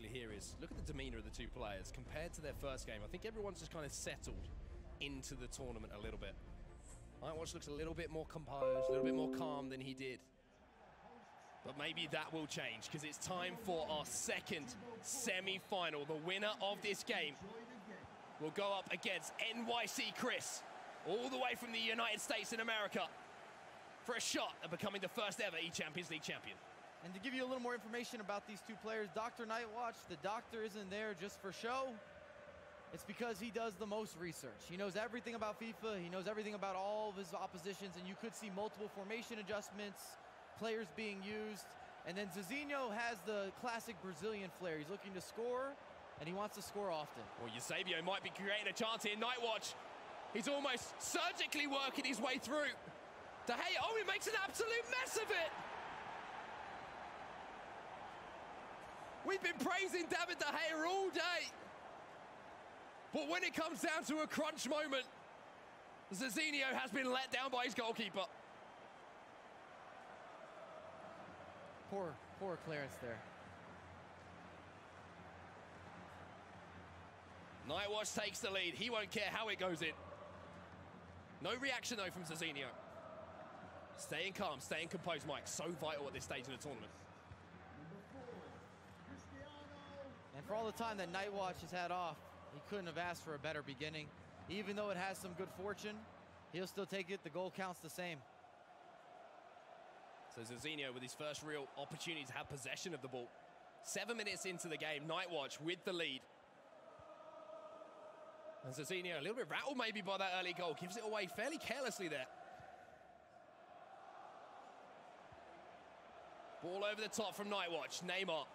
quickly here is, look at the demeanor of the two players compared to their first game. I think everyone's just kind of settled into the tournament a little bit. NightWatch looks a little bit more composed, a little bit more calm than he did. But maybe that will change, because it's time for our second semi-final. The winner of this game will go up against NYC Chris, all the way from the United States in America, for a shot at becoming the first ever eChampions League champion. And to give you a little more information about these two players, DrNightWatch, the doctor isn't there just for show. It's because he does the most research. He knows everything about FIFA. He knows everything about all of his oppositions, and you could see multiple formation adjustments, players being used. And then Zezinho has the classic Brazilian flair. He's looking to score, and he wants to score often. Well, Eusebio might be creating a chance here. NightWatch, he's almost surgically working his way through. De Gea, oh, he makes an absolute mess of it. We've been praising David De Gea all day. But when it comes down to a crunch moment, Zezinho has been let down by his goalkeeper. Poor clearance there. NightWatch takes the lead. He won't care how it goes in. No reaction, though, from Zezinho. Staying calm, staying composed, Mike. So vital at this stage in the tournament. And for all the time that NightWatch has had off, he couldn't have asked for a better beginning. Even though it has some good fortune, he'll still take it. The goal counts the same. So Zezinho with his first real opportunity to have possession of the ball. 7 minutes into the game, NightWatch with the lead. And Zezinho a little bit rattled maybe by that early goal. Gives it away fairly carelessly there. Ball over the top from NightWatch. Neymar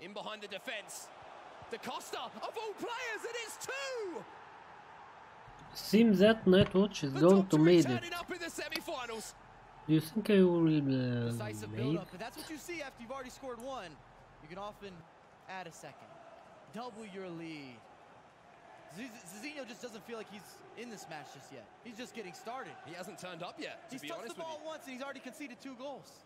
in behind the defense. Da Costa, of all players, and it's two! Seems that NightWatch is going to make it. Up in the semi-finals. Do you think I will Decisive make build-up, but that's what you see after you've already scored one. You can often add a second. Double your lead. Zezinho just doesn't feel like he's in this match just yet. He's just getting started. He hasn't turned up yet, He's touched the ball once, and he's already conceded 2 goals.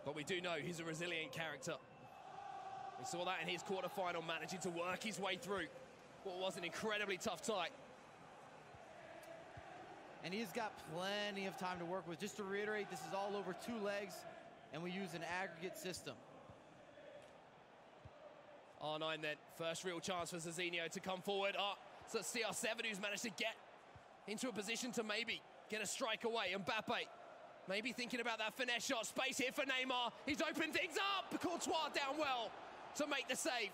But we do know he's a resilient character. We saw that in his quarterfinal, managing to work his way through what was an incredibly tough tie. And he's got plenty of time to work with. Just to reiterate, this is all over 2 legs, and we use an aggregate system. R9 then, first real chance for Zezinho to come forward. So it's CR7 who's managed to get into a position to maybe get a strike away. Mbappe maybe thinking about that finesse shot. Space here for Neymar. He's opened things up. Courtois down well to make the save.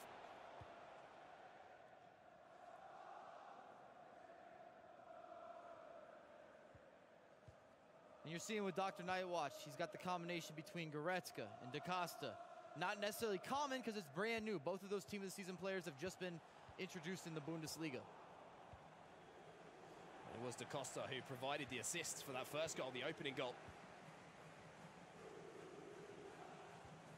And you're seeing with DrNightWatch, he's got the combination between Goretzka and Da Costa. Not necessarily common because it's brand new. Both of those team of the season players have just been introduced in the Bundesliga. It was Da Costa who provided the assist for that first goal, the opening goal.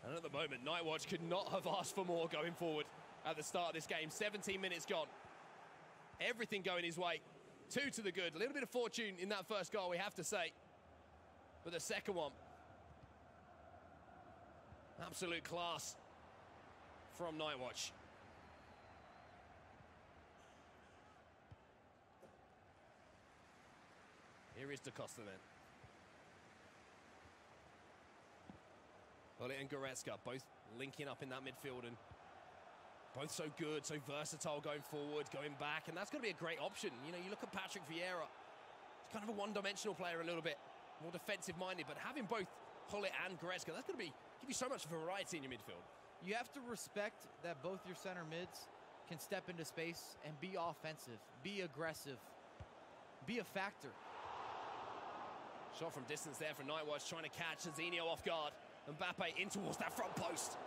And at the moment, NightWatch could not have asked for more going forward at the start of this game. 17 minutes gone. Everything going his way. 2 to the good. A little bit of fortune in that first goal, we have to say. But the second one, absolute class from NightWatch. Here is Da Costa then. Bullet and Goretzka both linking up in that midfield, and both so good, so versatile going forward, going back, and that's going to be a great option. You know, you look at Patrick Vieira, he's kind of a one-dimensional player a little bit, more defensive-minded, but having both Hullet and Goretzka, that's going to give you so much variety in your midfield. You have to respect that both your center mids can step into space and be offensive, be aggressive, be a factor. Shot from distance there for NightWatch, trying to catch Zezinho off guard. Mbappe in towards that front post.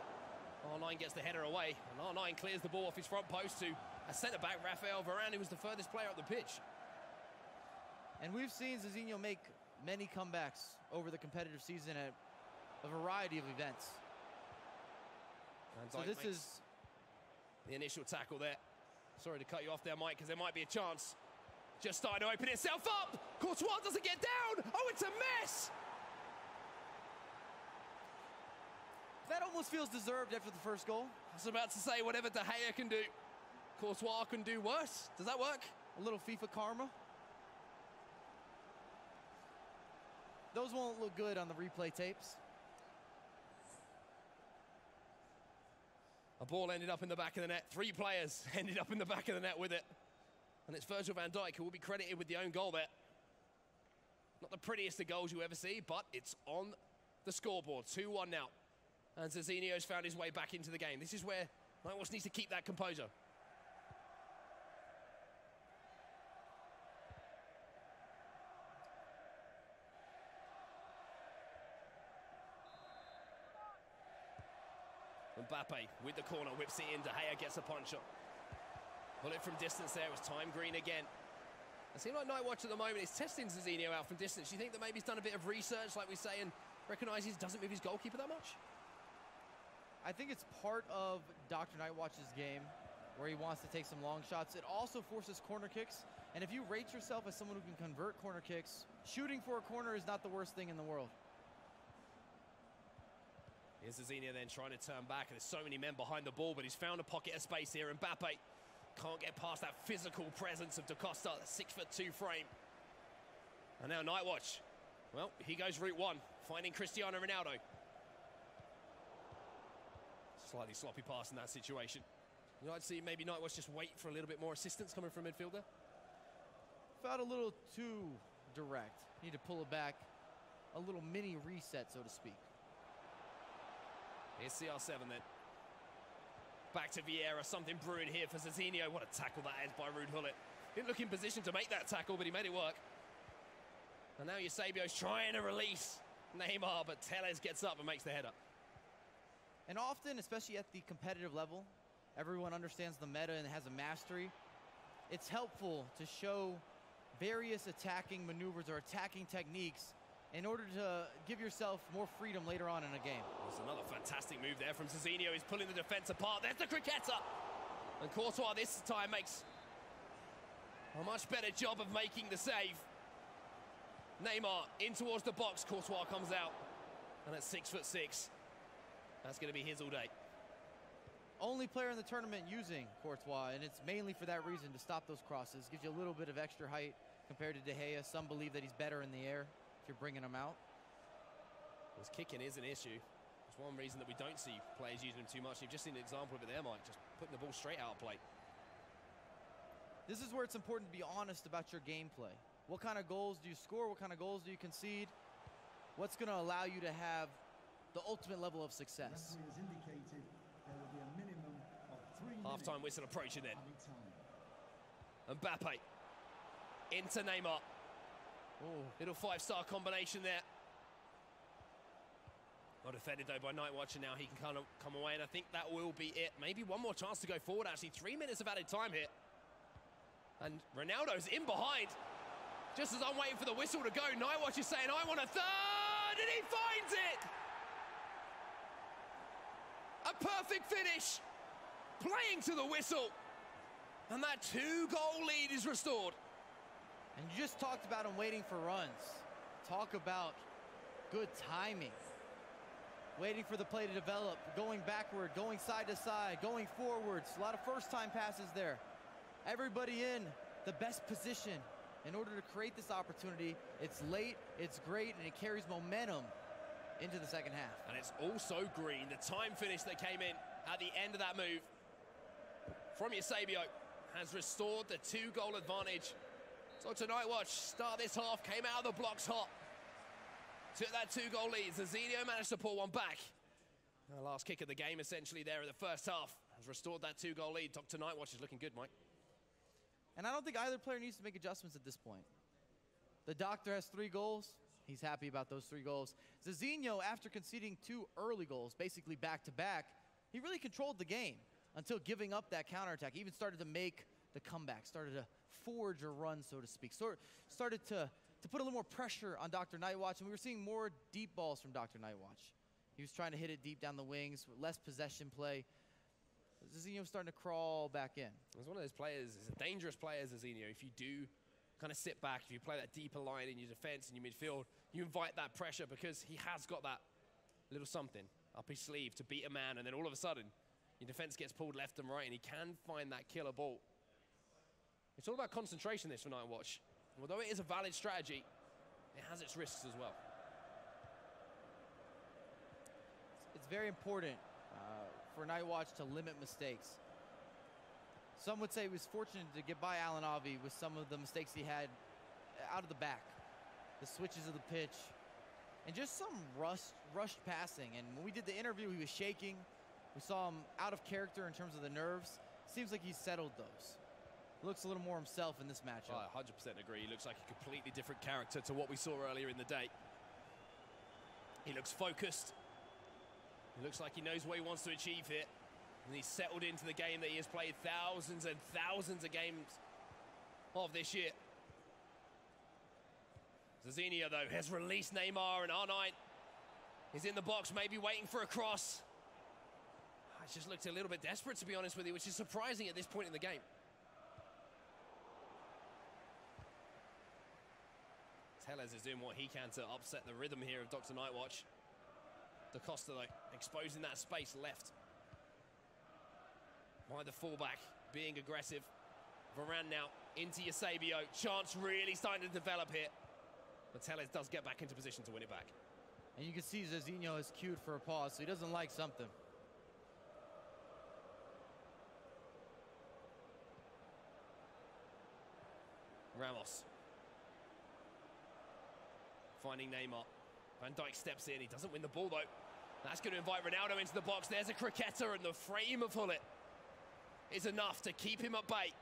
R9 gets the header away, and R9 clears the ball off his front post to a centre-back, Rafael Varane, who was the furthest player up the pitch. And we've seen Zezinho make many comebacks over the competitive season at a variety of events. And so this is the initial tackle there. Sorry to cut you off there, Mike, because there might be a chance. Just starting to open itself up. Courtois doesn't get down. Oh, it's a mess. That almost feels deserved after the first goal. I was about to say, whatever De Gea can do, Courtois can do worse. Does that work? A little FIFA karma. Those won't look good on the replay tapes. A ball ended up in the back of the net. 3 players ended up in the back of the net with it. And it's Virgil van Dijk who will be credited with the own goal there. Not the prettiest of goals you ever see, but it's on the scoreboard. 2-1 now. And Zezinho's found his way back into the game. This is where NightWatch needs to keep that composure. Mbappe with the corner, whips it in. De Gea gets a punch up. Bullet from distance there. It was time green again. It seems like NightWatch at the moment is testing Zezinho out from distance. You think that maybe he's done a bit of research, like we say, and recognises he doesn't move his goalkeeper that much? I think it's part of DrNightWatch's game where he wants to take some long shots. It also forces corner kicks. And if you rate yourself as someone who can convert corner kicks, shooting for a corner is not the worst thing in the world. Here's Zezinho then trying to turn back. There's so many men behind the ball, but he's found a pocket of space here. Mbappe can't get past that physical presence of Da Costa, 6'2" frame. And now NightWatch. Well, he goes route 1, finding Cristiano Ronaldo. Slightly sloppy pass in that situation. You'd like to see maybe NightWatch just wait for a little bit more assistance coming from midfielder? Felt a little too direct. Need to pull it back. A little mini reset, so to speak. Here's CR7 then. Back to Vieira, something brewing here for Zezinho. What a tackle that is by Ruud Gullit. Didn't look in position to make that tackle, but he made it work. And now Eusebio's trying to release Neymar, but Telles gets up and makes the header. And often, especially at the competitive level, everyone understands the meta and has a mastery. It's helpful to show various attacking maneuvers or attacking techniques in order to give yourself more freedom later on in a game. There's another fantastic move there from Zezinho. He's pulling the defence apart. There's the cricketer. And Courtois this time makes a much better job of making the save. Neymar in towards the box. Courtois comes out. And at 6'6", that's going to be his all day. Only player in the tournament using Courtois, and it's mainly for that reason, to stop those crosses. Gives you a little bit of extra height compared to De Gea. Some believe that he's better in the air if you're bringing him out. His kicking is an issue. It's one reason that we don't see players using him too much. You've just seen an example of it there, Mike, just putting the ball straight out of play. This is where it's important to be honest about your gameplay. What kind of goals do you score? What kind of goals do you concede? What's going to allow you to have the ultimate level of success? Half-time whistle approaching then. Mbappe into Neymar. Oh, little 5-star combination there. Well defended though by NightWatch, and now he can kind of come away, and I think that will be it. Maybe one more chance to go forward actually. 3 minutes of added time here. And Ronaldo's in behind. Just as I'm waiting for the whistle to go, NightWatch is saying, I want a third, and he finds it! A perfect finish, playing to the whistle. And that 2-goal lead is restored. And you just talked about him waiting for runs. Talk about good timing. Waiting for the play to develop, going backward, going side to side, going forwards. A lot of first-time passes there. Everybody in the best position in order to create this opportunity. It's late, it's great, and it carries momentum into the second half. And it's also green. The time finish that came in at the end of that move from Eusebio has restored the 2-goal advantage. So NightWatch start this half, came out of the blocks hot. Took that 2-goal lead. Zezinho managed to pull one back. The last kick of the game essentially there in the first half has restored that 2-goal lead. DrNightWatch is looking good, Mike. And I don't think either player needs to make adjustments at this point. The Doctor has 3 goals. He's happy about those 3 goals. Zezinho, after conceding 2 early goals, basically back-to-back, he really controlled the game until giving up that counterattack. He even started to make the comeback, started to forge a run, so to speak. Started to put a little more pressure on DrNightWatch, and we were seeing more deep balls from DrNightWatch. He was trying to hit it deep down the wings, less possession play. Zezinho was starting to crawl back in. He's one of those players, he's a dangerous player, Zezinho. If you do kind of sit back, if you play that deeper line in your defense and your midfield, you invite that pressure because he has got that little something up his sleeve to beat a man, and then all of a sudden, your defense gets pulled left and right, and he can find that killer ball. It's all about concentration, this for NightWatch. Although it is a valid strategy, it has its risks as well. It's very important for NightWatch to limit mistakes. Some would say he was fortunate to get by Alan Avi with some of the mistakes he had out of the back. The switches of the pitch, and just some rushed passing. And when we did the interview, he was shaking. We saw him out of character in terms of the nerves. Seems like he's settled those. Looks a little more himself in this matchup. I 100% agree. He looks like a completely different character to what we saw earlier in the day. He looks focused. He looks like he knows what he wants to achieve here. And he's settled into the game that he has played thousands and thousands of games of this year. Zezinho, though, has released Neymar, and R9 is in the box, maybe waiting for a cross. It just looked a little bit desperate, to be honest with you, which is surprising at this point in the game. Tellez is doing what he can to upset the rhythm here of DrNightWatch. Da Costa, though, exposing that space left by the fullback, being aggressive. Varane now into Eusebio. Chance really starting to develop here. But Tellez does get back into position to win it back. And you can see Zezinho is cued for a pause, so he doesn't like something. Ramos. Finding Neymar. Van Dijk steps in. He doesn't win the ball, though. That's going to invite Ronaldo into the box. There's a cricketer, and the frame of Hullet is enough to keep him at bay.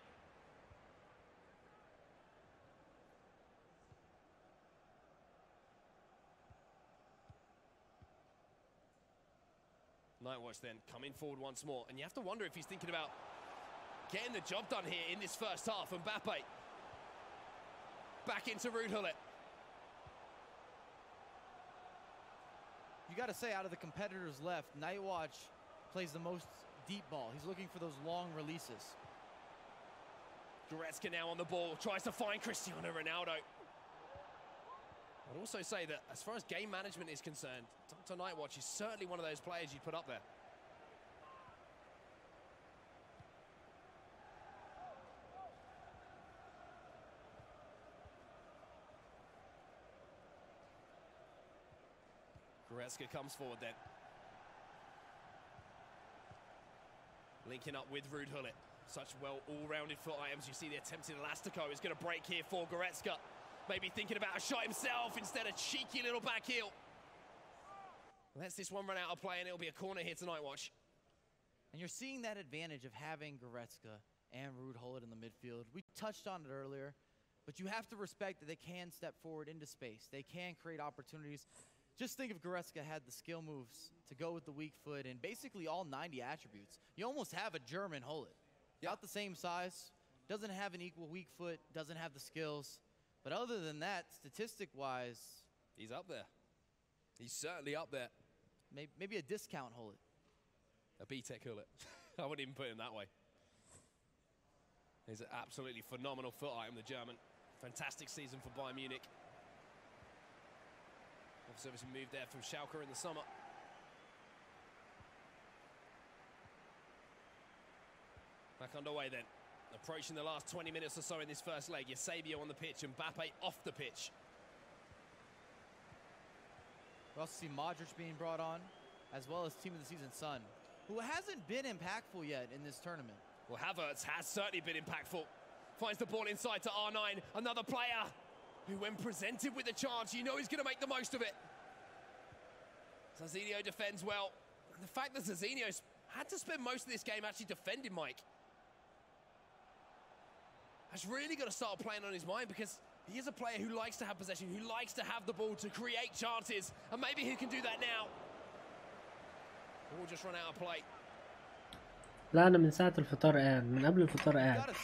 NightWatch then coming forward once more, and you have to wonder if he's thinking about getting the job done here in this first half. Mbappe back into Ruud Hullet. You got to say, out of the competitors left, NightWatch plays the most deep ball. He's looking for those long releases. Goretzka now on the ball, tries to find Cristiano Ronaldo. I'd also say that as far as game management is concerned, DrNightWatch is certainly one of those players you'd put up there. Goretzka comes forward then. Linking up with Ruud Hullet. Such well all-rounded foot items. You see the attempted elastico is going to break here for Goretzka. Maybe thinking about a shot himself instead of cheeky little back heel. Lets this one run out of play, and it'll be a corner here to NightWatch. And you're seeing that advantage of having Goretzka and Ruud Hullet in the midfield. We touched on it earlier, but you have to respect that they can step forward into space. They can create opportunities. Just think if Goretzka had the skill moves to go with the weak foot and basically all 90 attributes. You almost have a German Hullet. About the same size, doesn't have an equal weak foot, doesn't have the skills. But other than that, statistic-wise, he's up there. He's certainly up there. Maybe a discount Hullet. A B-Tech Hullet. I wouldn't even put him that way. He's an absolutely phenomenal foot item, the German. Fantastic season for Bayern Munich. Obviously moved there from Schalke in the summer. Back underway then. Approaching the last 20 minutes or so in this first leg. Eusebio on the pitch and Mbappe off the pitch. We also see Modric being brought on, as well as Team of the Season Son, who hasn't been impactful yet in this tournament. Well, Havertz has certainly been impactful. Finds the ball inside to R9, another player who, when presented with a chance, you know he's going to make the most of it. Zezinho defends well. And the fact that Zezinho's had to spend most of this game actually defending Mike has really got to start playing on his mind, because he is a player who likes to have possession, who likes to have the ball to create chances, and maybe he can do that now. Ball just run out of play. لا أنا من ساعة الفطار قاعد، من قبل الفطار قاعد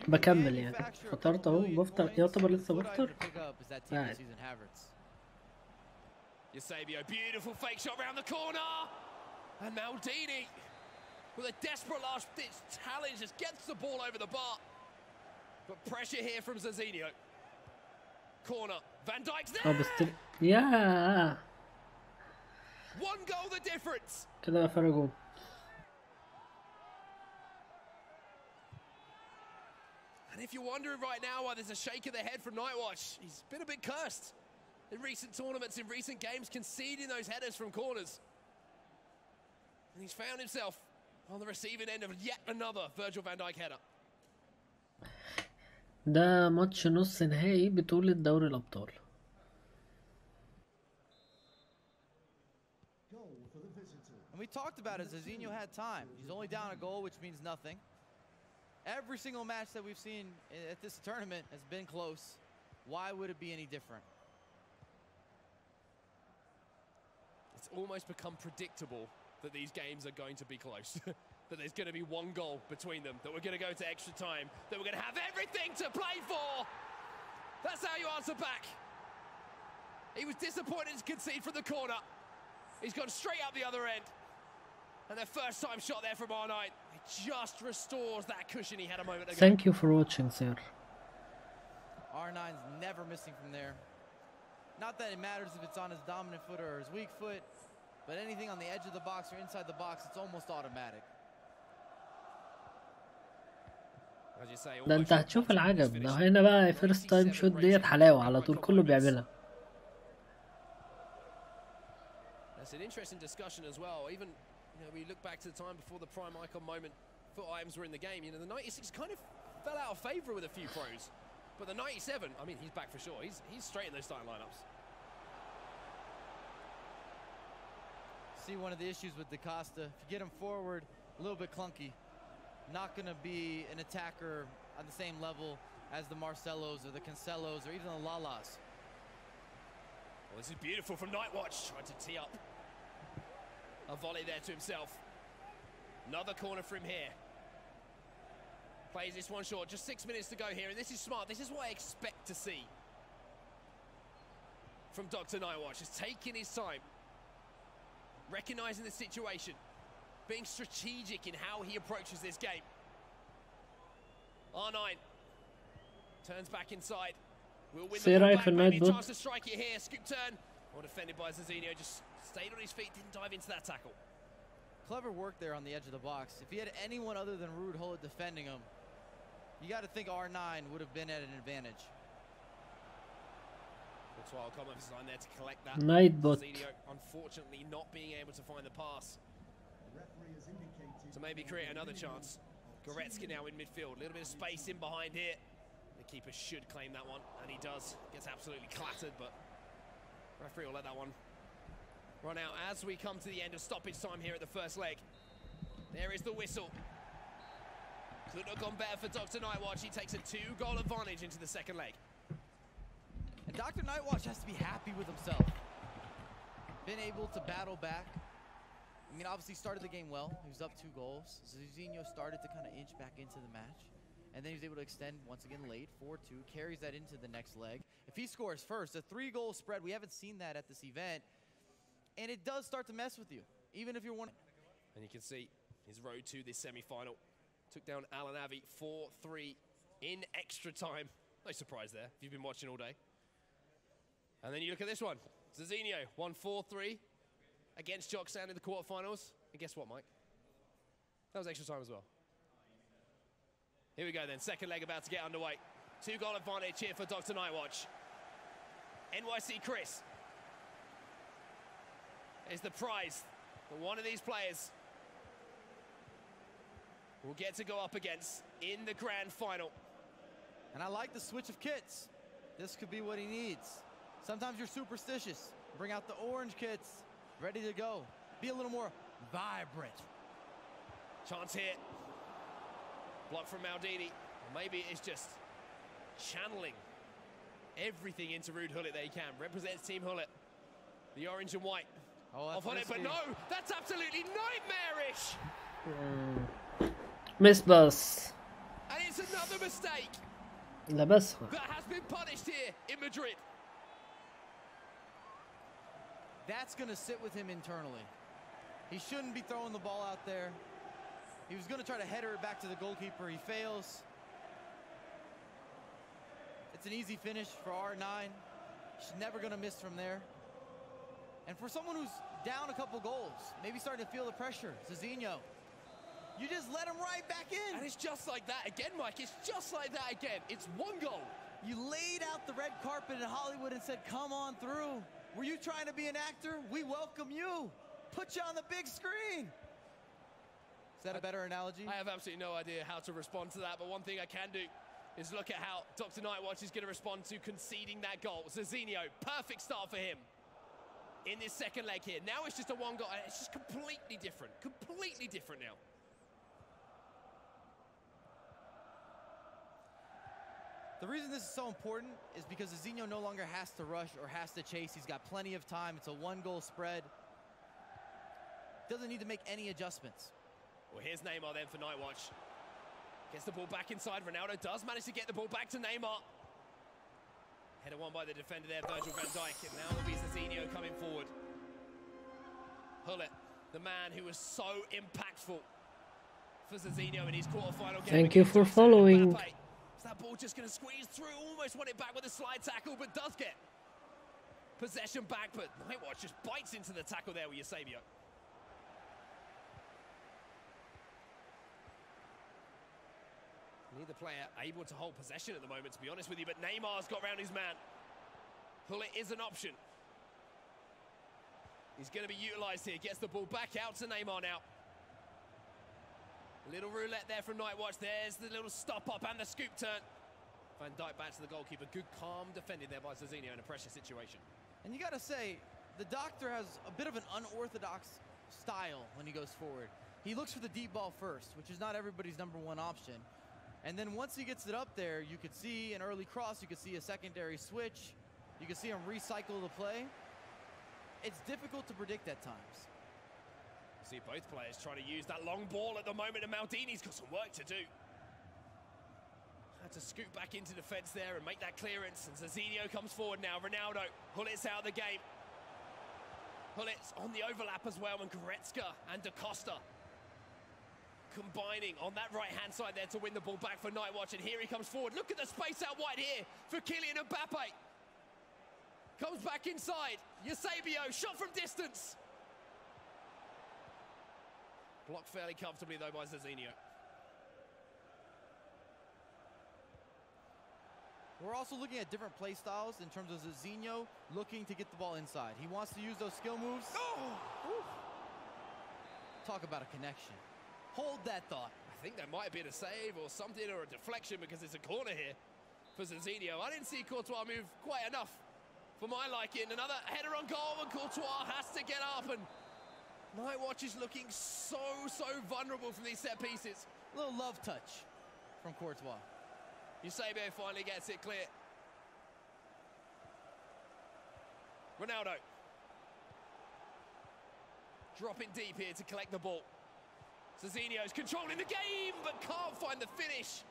بكمل يعني. فطرت أهو، بفطر، يعتبر لسه بفطر قاعد. Eusebio, beautiful fake shot around the corner, and Maldini with a desperate last-ditch challenge just gets the ball over the bar. But pressure here from Zezinho. Corner, Van Dijk's there. بس يا One goal the difference. كده فرق جول. And if you're wondering right now why there's a shake of the head from Nightwatch, he's been a bit cursed in recent tournaments, in recent games, conceding those headers from corners. And he's found himself on the receiving end of yet another Virgil van Dijk header. ده ماتش نص نهائي بطولة دوري الأبطال. And we talked about it, Zezinho had time. He's only down a goal, which means nothing. Every single match that we've seen at this tournament has been close. Why would it be any different? It's almost become predictable that these games are going to be close. That there's going to be one goal between them, that we're going to go to extra time, that we're going to have everything to play for. That's how you answer back. He was disappointed to concede from the corner. He's gone straight up the other end. And their first time shot there from R9. It just restores that cushion he had a moment ago. Thank you for watching, sir. R9's never missing from there. Not that it matters if it's on his dominant foot or his weak foot, but anything on the edge of the box or inside the box, it's almost automatic. ده انت هتشوف العجب ده هنا بقى فيرست تايم شوت ديت حلاوة على طول كله بيعملها. That's an interesting discussion as well. Even we look back to the time before the prime icon moment, foot items were in the game. The 96 kind of fell out of favour with a few pros, but the 97, I mean, he's back for sure. He's straight in those starting lineups. See one of the issues with Da Costa, if you get him forward, a little bit clunky. Not going to be an attacker on the same level as the Marcelos or the Cancelos or even the Lalas. Well, this is beautiful from Nightwatch, trying to tee up a volley there to himself. Another corner for him here. Plays this one short, just 6 minutes to go here, and this is smart. This is what I expect to see from Dr. Nightwatch, is taking his time, recognizing the situation, being strategic in how he approaches this game. R9 turns back inside. Will win the ball back, maybe a chance to strike it here. Scoop turn. Well defended by Zezinho, just stayed on his feet, didn't dive into that tackle. Clever work there on the edge of the box. If he had anyone other than Ruud Gullit defending him, you got to think R9 would have been at an advantage. Courtois comment line there to collect that. Nightbot. Zezinho, unfortunately, not being able to find the pass to maybe create another chance. Goretzka now in midfield, a little bit of space in behind here. The keeper should claim that one, and he does. Gets absolutely clattered, but referee will let that one run out as we come to the end of stoppage time here at the first leg. There is the whistle. Couldn't have gone better for Dr. Nightwatch. He takes a 2-goal advantage into the second leg. And Dr. Nightwatch has to be happy with himself. Been able to battle back. I mean, obviously started the game well. He was up 2 goals. Zezinho started to kind of inch back into the match. And then he was able to extend once again late, 4-2, carries that into the next leg. If he scores first, a 3-goal spread, we haven't seen that at this event. And it does start to mess with you, even if you're one. And you can see his road to this semi-final. Took down Alan Avi 4-3 in extra time. No surprise there, if you've been watching all day. And then you look at this one. Zezinho won 4-3 against Jocksound in the quarterfinals. And guess what, Mike? That was extra time as well. Here we go then, second leg about to get underway. 2-goal advantage here for Dr. Nightwatch. NYC Chris is the prize for one of these players will get to go up against in the grand final. And I like the switch of kits. This could be what he needs. Sometimes you're superstitious. Bring out the orange kits, ready to go. Be a little more vibrant. Chance here. Block from Maldini. Maybe it's just channeling everything into Ruud Gullit that he can. Represents Team Gullit. The orange and white. Oh, off on it, but no! That's absolutely nightmarish! Miss Bus. And it's another mistake لبسها. that has been punished here in Madrid. That's going to sit with him internally. He shouldn't be throwing the ball out there. He was going to try to header it back to the goalkeeper. He fails. It's an easy finish for R9. He's never going to miss from there. And for someone who's down a couple goals. Maybe starting to feel the pressure. Zezinho, you just let him right back in. And it's just like that again, Mike. It's just like that again. It's one goal. You laid out the red carpet in Hollywood and said, come on through. Were you trying to be an actor? We welcome you. Put you on the big screen. Is that a better analogy? I have absolutely no idea how to respond to that, but one thing I can do is look at how DrNightWatch is going to respond to conceding that goal. Zezinho, perfect start for him in this second leg here. Now it's just a one goal. It's just completely different now. The reason this is so important is because Zezinho no longer has to rush or has to chase. He's got plenty of time. It's a one-goal spread. Doesn't need to make any adjustments. Well, here's Neymar then for Nightwatch. Gets the ball back inside. Ronaldo does manage to get the ball back to Neymar. Header won by the defender there, Virgil van Dijk. And now it'll be Zezinho coming forward. Hullet, the man who was so impactful for Zezinho in his quarterfinal game. Thank you for following. Is that ball just going to squeeze through? Almost won it back with a slide tackle, but does get possession back. But Nightwatch just bites into the tackle there with Eusebio. Neither player able to hold possession at the moment, to be honest with you, but Neymar's got round his man. Hullet is an option. He's going to be utilised here. Gets the ball back out to Neymar now. A little roulette there from Nightwatch. There's the little stop up and the scoop turn. Van Dijk back to the goalkeeper. Good, calm defending there by Zezinho in a pressure situation. And you got to say, the doctor has a bit of an unorthodox style when he goes forward. He looks for the deep ball first, which is not everybody's number one option. And then once he gets it up there, you could see an early cross, you could see a secondary switch, you could see him recycle the play. It's difficult to predict at times. See both players trying to use that long ball at the moment, and Maldini's got some work to do. Had to scoot back into defence there and make that clearance, and Zezinho comes forward now. Ronaldo, Hullet's out of the game. Hullet's on the overlap as well, and Goretzka and Da Costa combining on that right-hand side there to win the ball back for Nightwatch, and here he comes forward. Look at the space out wide here for Kylian Mbappe. Comes back inside. Eusebio, shot from distance. Blocked fairly comfortably, though, by Zezinho. We're also looking at different play styles in terms of Zezinho looking to get the ball inside. He wants to use those skill moves. Oh! Talk about a connection. Hold that thought. I think that might have been a save or something, or a deflection, because it's a corner here for Zezinho. I didn't see Courtois move quite enough for my liking. Another header on goal, and Courtois has to get up, and Nightwatch is looking so vulnerable from these set pieces. A little love touch from Courtois. Eusebio finally gets it clear. Ronaldo. Dropping deep here to collect the ball. Zezinho's controlling the game, but can't find the finish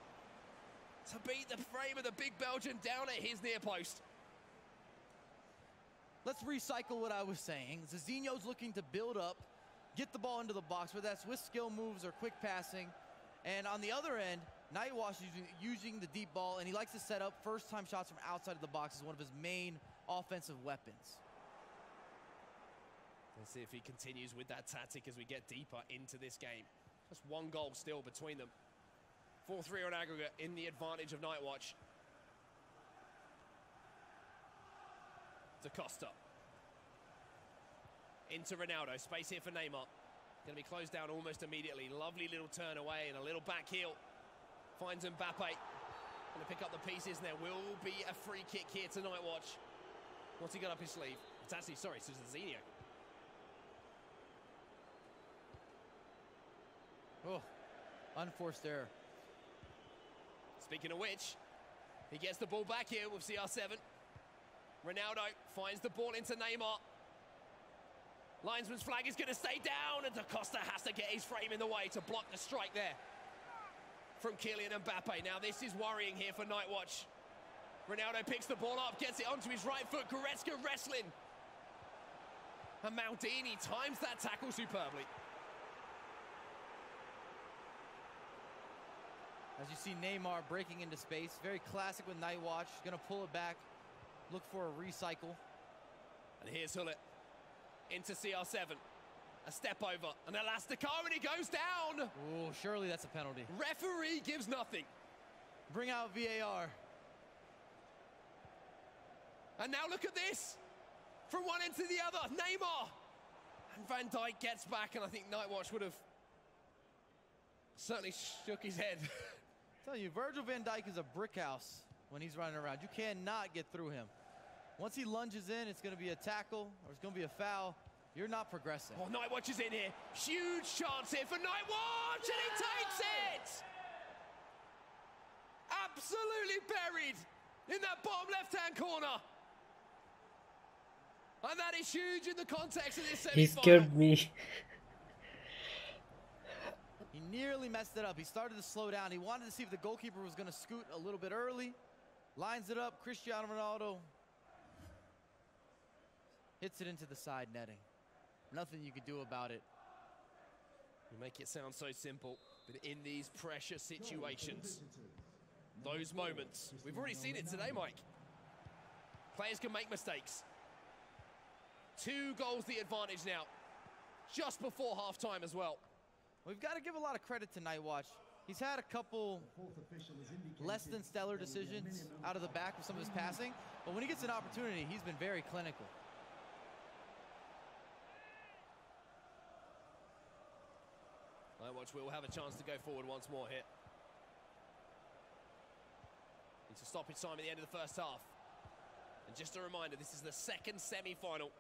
to beat the frame of the big Belgian down at his near post. Let's recycle what I was saying. Zezinho's looking to build up, get the ball into the box, whether that's with skill moves or quick passing. And on the other end, Nightwatch is using the deep ball, and he likes to set up first-time shots from outside of the box as one of his main offensive weapons. Let's see if he continues with that tactic as we get deeper into this game. Just one goal still between them. 4-3 on aggregate in the advantage of Nightwatch. Da Costa. Into Ronaldo. Space here for Neymar. Going to be closed down almost immediately. Lovely little turn away and a little back heel. Finds Mbappe. Going to pick up the pieces, and there will be a free kick here to Nightwatch. What's he got up his sleeve? It's actually, sorry, it's Zezinho. Oh, unforced error. Speaking of which, he gets the ball back here with CR7. Ronaldo finds the ball into Neymar. Linesman's flag is going to stay down, and Da Costa has to get his frame in the way to block the strike there from Kylian Mbappe. Now this is worrying here for Nightwatch. Ronaldo picks the ball up, gets it onto his right foot. Goretzka wrestling. And Maldini times that tackle superbly. As you see Neymar breaking into space, very classic with Nightwatch. Gonna pull it back, look for a recycle. And here's Hullet. into CR7. A step over, an Elasticar, and he goes down. Oh, surely that's a penalty. Referee gives nothing. Bring out VAR. And now look at this. From one end to the other, Neymar. And Van Dijk gets back, and I think Nightwatch would have certainly shook his head. I'm telling you, Virgil van Dijk is a brick house when he's running around. You cannot get through him. Once he lunges in, it's going to be a tackle or it's going to be a foul. You're not progressing. Oh, Nightwatch is in here. Huge chance here for Nightwatch, and he takes it! Absolutely buried in that bottom left-hand corner. And that is huge in the context of this semi-final. He scared me. He nearly messed it up. He started to slow down. He wanted to see if the goalkeeper was going to scoot a little bit early. Lines it up. Cristiano Ronaldo hits it into the side netting. Nothing you could do about it. You make it sound so simple, but in these pressure situations, those moments, we've already seen it today, Mike. Players can make mistakes. 2 goals the advantage now, just before halftime as well. We've got to give a lot of credit to Nightwatch. He's had a couple less than stellar decisions out of the back with some of his passing, but when he gets an opportunity, he's been very clinical. Nightwatch will have a chance to go forward once more here. It's a stoppage time at the end of the first half. And just a reminder, this is the second semi-final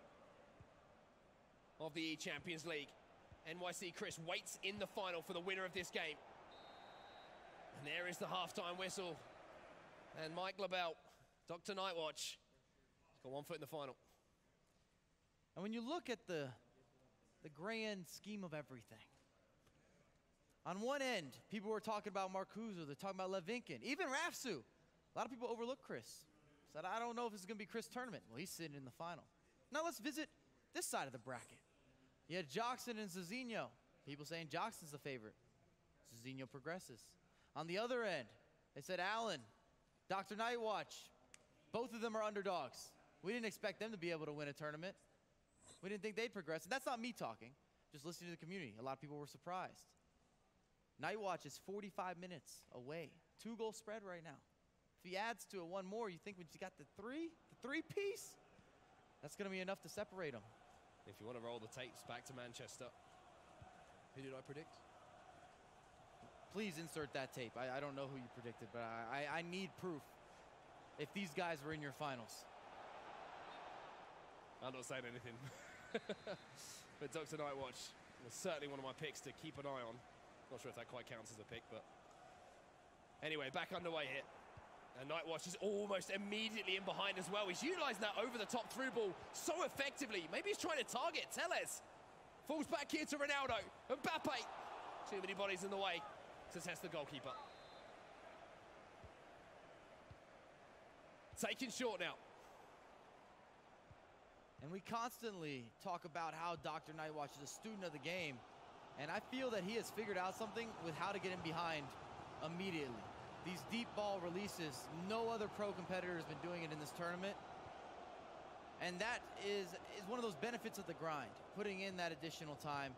of the eChampions League. NYC Chris waits in the final for the winner of this game. And there is the halftime whistle. And Mike LaBelle, Dr. Nightwatch, has got 1 foot in the final. And when you look at the grand scheme of everything, on one end, people were talking about Marcuzzo, they're talking about Levinkin, even Rafsu. A lot of people overlook Chris. Said, I don't know if this is going to be Chris' tournament. Well, he's sitting in the final. Now let's visit this side of the bracket. You had Jackson and Zezinho. People saying Jackson's the favorite. Zezinho progresses. On the other end, they said Allen, Dr. Nightwatch. Both of them are underdogs. We didn't expect them to be able to win a tournament. We didn't think they'd progress. And that's not me talking, just listening to the community. A lot of people were surprised. Nightwatch is 45 minutes away. 2-goal spread right now. If he adds to it 1 more, you think when you got the three-piece, that's going to be enough to separate them. If you want to roll the tapes back to Manchester, who did I predict? Please insert that tape. I don't know who you predicted, but I need proof if these guys were in your finals. I'm not saying anything. But Dr. Nightwatch was certainly one of my picks to keep an eye on. Not sure if that quite counts as a pick, but anyway, back underway here. And Nightwatch is almost immediately in behind as well. He's utilising that over-the-top through ball so effectively. Maybe he's trying to target Telles. Falls back here to Ronaldo. Mbappe. Too many bodies in the way to test the goalkeeper. Taken short now. And we constantly talk about how Dr. Nightwatch is a student of the game. And I feel that he has figured out something with how to get in behind immediately. These deep ball releases, no other pro competitor has been doing it in this tournament. And that is one of those benefits of the grind, putting in that additional time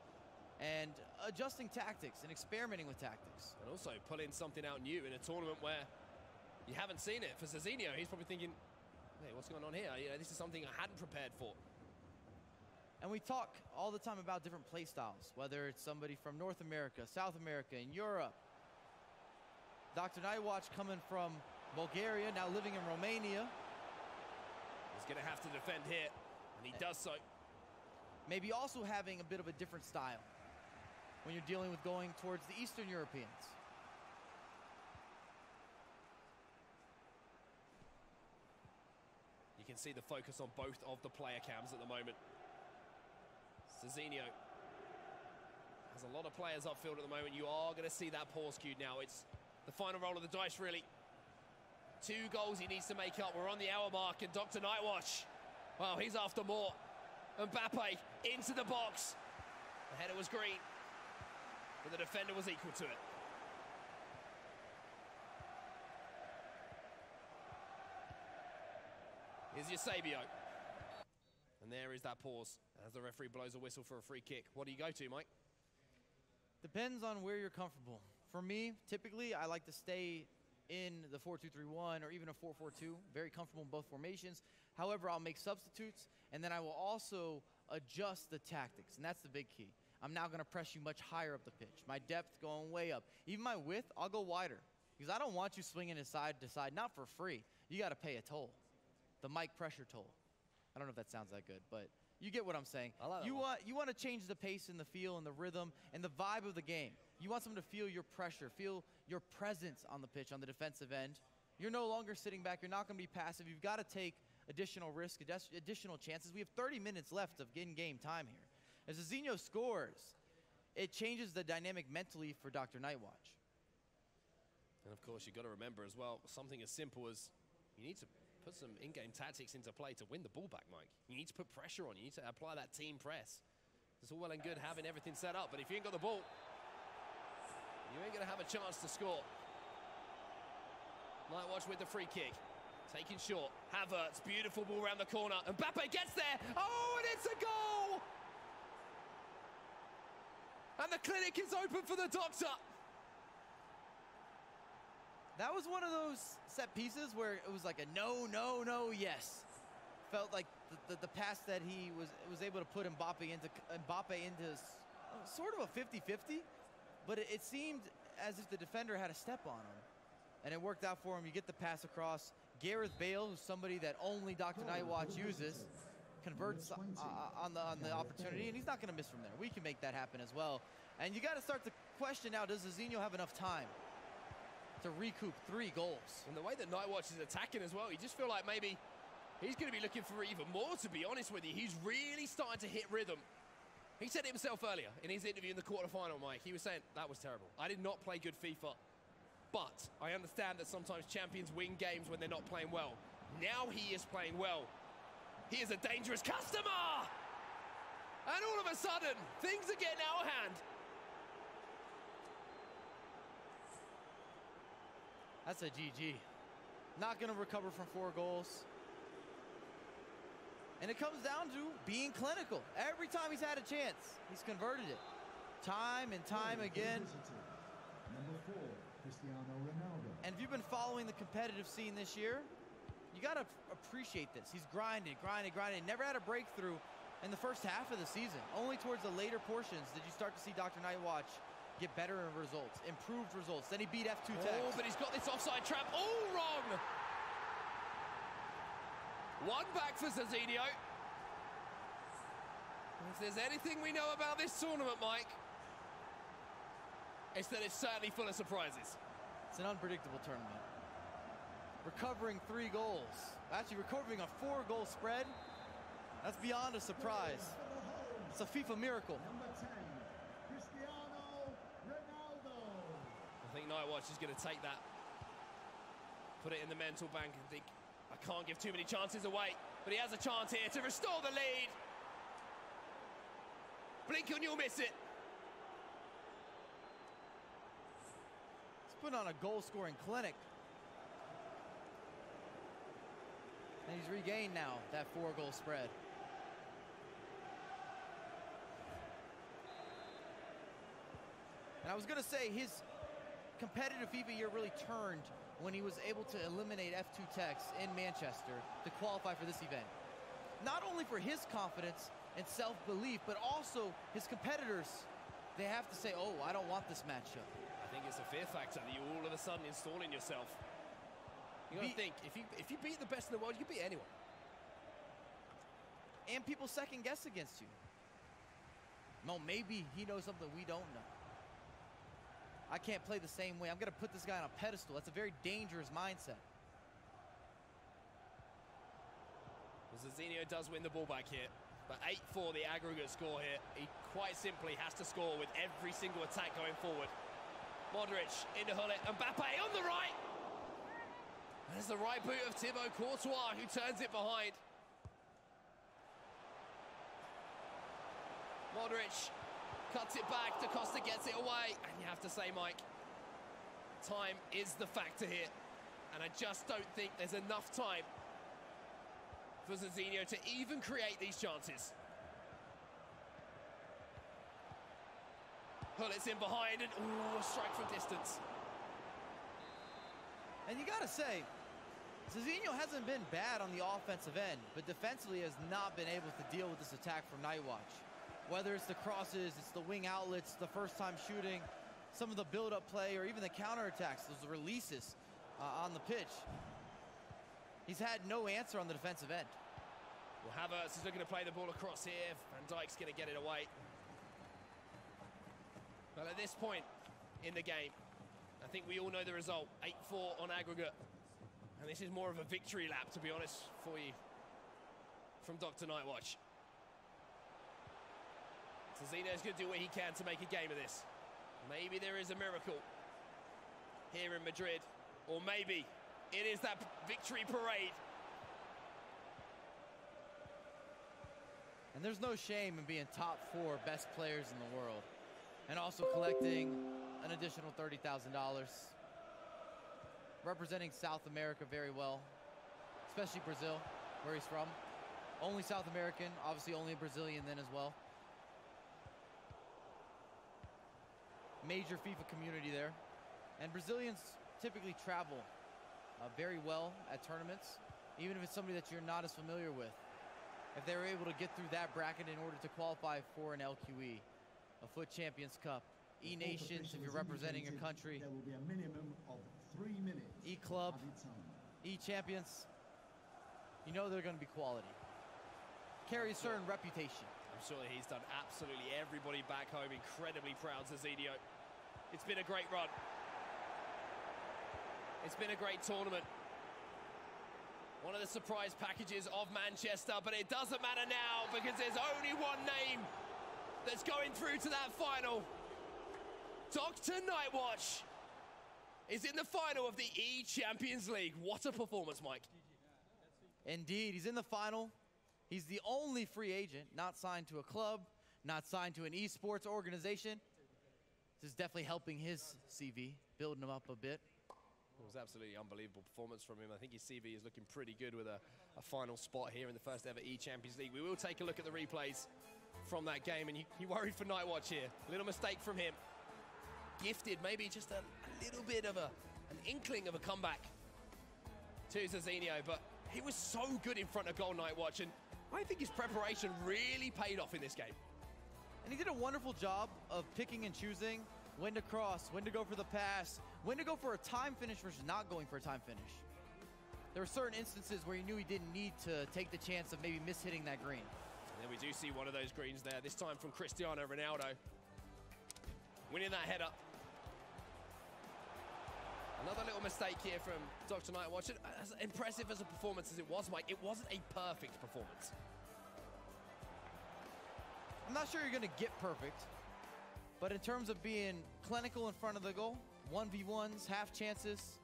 and adjusting tactics and experimenting with tactics. And also pulling something out new in a tournament where you haven't seen it. For Zezinho, he's probably thinking, hey, what's going on here? You know, this is something I hadn't prepared for. And we talk all the time about different play styles, whether it's somebody from North America, South America, and Europe. Dr. Nightwatch coming from Bulgaria, now living in Romania. He's going to have to defend here, and he does so. Maybe also having a bit of a different style when you're dealing with going towards the Eastern Europeans. You can see the focus on both of the player cams at the moment. Zezinho has a lot of players upfield at the moment. You are going to see that pause cued now. It's the final roll of the dice, really. 2 goals he needs to make up. We're on the hour mark, and Dr. Nightwatch, well, he's after more. Mbappe into the box. The header was green, but the defender was equal to it. Here's Eusebio. And there is that pause as the referee blows a whistle for a free kick. What do you go to, Mike? Depends on where you're comfortable. For me, typically, I like to stay in the 4-2-3-1 or even a 4-4-2. Very comfortable in both formations. However, I'll make substitutes, and then I will also adjust the tactics, and that's the big key. I'm now going to press you much higher up the pitch. My depth going way up. Even my width, I'll go wider because I don't want you swinging it side to side, not for free. You got to pay a toll, the mic pressure toll. I don't know if that sounds that good, but you get what I'm saying. I like that you want to change the pace and the feel and the rhythm and the vibe of the game. You want someone to feel your pressure, feel your presence on the pitch on the defensive end. You're no longer sitting back. You're not going to be passive. You've got to take additional risk, additional chances. We have 30 minutes left of in-game time here. As Zezinho scores, it changes the dynamic mentally for DrNightWatch. And of course, you've got to remember as well, something as simple as you need to put some in-game tactics into play to win the ball back, Mike. You need to put pressure on. You need to apply that team press. It's all well and good having everything set up, but if you ain't got the ball, you ain't going to have a chance to score. Nightwatch with the free kick. Taking short. Havertz, beautiful ball around the corner. Mbappe gets there. Oh, and it's a goal! And the clinic is open for the doctor. That was one of those set pieces where it was like a no, no, no, yes. Felt like the pass that he was able to put Mbappe into sort of a 50-50, but it seemed as if the defender had a step on him, and it worked out for him. You get the pass across. Gareth Bale, who's somebody that only DrNightWatch uses, converts on the opportunity, and he's not going to miss from there. We can make that happen as well. And you got to start to question now, does Zezinho have enough time to recoup 3 goals? And the way that Nightwatch is attacking as well, you just feel like maybe he's going to be looking for even more, to be honest with you. He's really starting to hit rhythm. He said it himself earlier in his interview in the quarterfinal, Mike. He was saying, that was terrible. I did not play good FIFA, but I understand that sometimes champions win games when they're not playing well. Now he is playing well. He is a dangerous customer! And all of a sudden, things are getting out of hand. That's a GG. Not going to recover from 4 goals. And it comes down to being clinical. Every time he's had a chance, he's converted it. Time and time again. And if you've been following the competitive scene this year, you got to appreciate this. He's grinded. Never had a breakthrough in the first half of the season. Only towards the later portions did you start to see DrNightWatch get better in results, improved results. Then he beat F2 Tech. Oh, but he's got this offside trap all wrong. One back for Zezinho. If there's anything we know about this tournament, Mike, it's that it's certainly full of surprises. It's an unpredictable tournament. Recovering 3 goals. Actually, recovering a 4-goal spread. That's beyond a surprise. It's a FIFA miracle. I think Nightwatch is going to take that, put it in the mental bank and think, I can't give too many chances away, but he has a chance here to restore the lead. Blink and you'll miss it. He's putting on a goal-scoring clinic. And he's regained now that 4-goal spread. And I was going to say his competitive FIFA year really turned when he was able to eliminate F2 Techs in Manchester to qualify for this event. Not only for his confidence and self-belief, but also his competitors. They have to say, oh, I don't want this matchup. I think it's a fear factor that you all of a sudden install in yourself. You got to think, if you beat the best in the world, you can beat anyone. And people second guess against you. No, maybe he knows something we don't know. I can't play the same way. I'm going to put this guy on a pedestal. That's a very dangerous mindset. Well, Zezinho does win the ball back here, but 8-4 the aggregate score here. He quite simply has to score with every single attack going forward. Modric into Hullet, Mbappe on the right. There's the right boot of Thibaut Courtois, who turns it behind. Modric cuts it back, Da Costa gets it away, and you have to say, Mike, time is the factor here, and I just don't think there's enough time for Zezinho to even create these chances. Pullets in behind and ooh, a strike from distance. And you gotta say, Zezinho hasn't been bad on the offensive end, but defensively has not been able to deal with this attack from Nightwatch. Whether it's the crosses, it's the wing outlets, the first time shooting, some of the build-up play, or even the counterattacks, those releases on the pitch. He's had no answer on the defensive end. Well, Havertz is looking to play the ball across here. Van Dijk's going to get it away. Well, at this point in the game, I think we all know the result. 8-4 on aggregate. And this is more of a victory lap, to be honest, for you from DrNightWatch. Zezinho's going to do what he can to make a game of this. Maybe there is a miracle here in Madrid, or maybe it is that victory parade. And there's no shame in being top 4 best players in the world, and also collecting an additional $30,000. Representing South America very well, especially Brazil, where he's from. Only South American, obviously only a Brazilian then as well. Major FIFA community there. And Brazilians typically travel very well at tournaments, even if it's somebody that you're not as familiar with. If they were able to get through that bracket in order to qualify for an LQE, a Foot Champions Cup, E-Nations if you're representing your country, there will be a minimum of 3 minutes. E-Club, eChampions, you know they're going to be quality. Carry a certain reputation. I'm sure that he's done absolutely everybody back home incredibly proud, Zezinho. It's been a great run. It's been a great tournament. One of the surprise packages of Manchester, but it doesn't matter now because there's only one name that's going through to that final. DrNightWatch is in the final of the eChampions League. What a performance, Mike. Indeed, he's in the final. He's the only free agent not signed to a club, not signed to an esports organization. This is definitely helping his CV, building him up a bit. It was absolutely unbelievable performance from him. I think his CV is looking pretty good with a final spot here in the first ever eChampions League. We will take a look at the replays from that game, and you worried for Nightwatch here. A little mistake from him. Gifted maybe just a little bit of an inkling of a comeback to Zezinho, but he was so good in front of goal, Nightwatch, and I think his preparation really paid off in this game. And he did a wonderful job of picking and choosing when to cross, when to go for the pass, when to go for a time finish versus not going for a time finish. There were certain instances where he knew he didn't need to take the chance of maybe mishitting that green. And then we do see one of those greens there, this time from Cristiano Ronaldo. Winning that header. Another little mistake here from DrNightWatch. As impressive as a performance as it was, Mike, it wasn't a perfect performance. I'm not sure you're going to get perfect, but in terms of being clinical in front of the goal, 1v1s, half chances,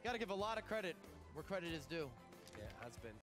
got to give a lot of credit where credit is due. Yeah, it has been.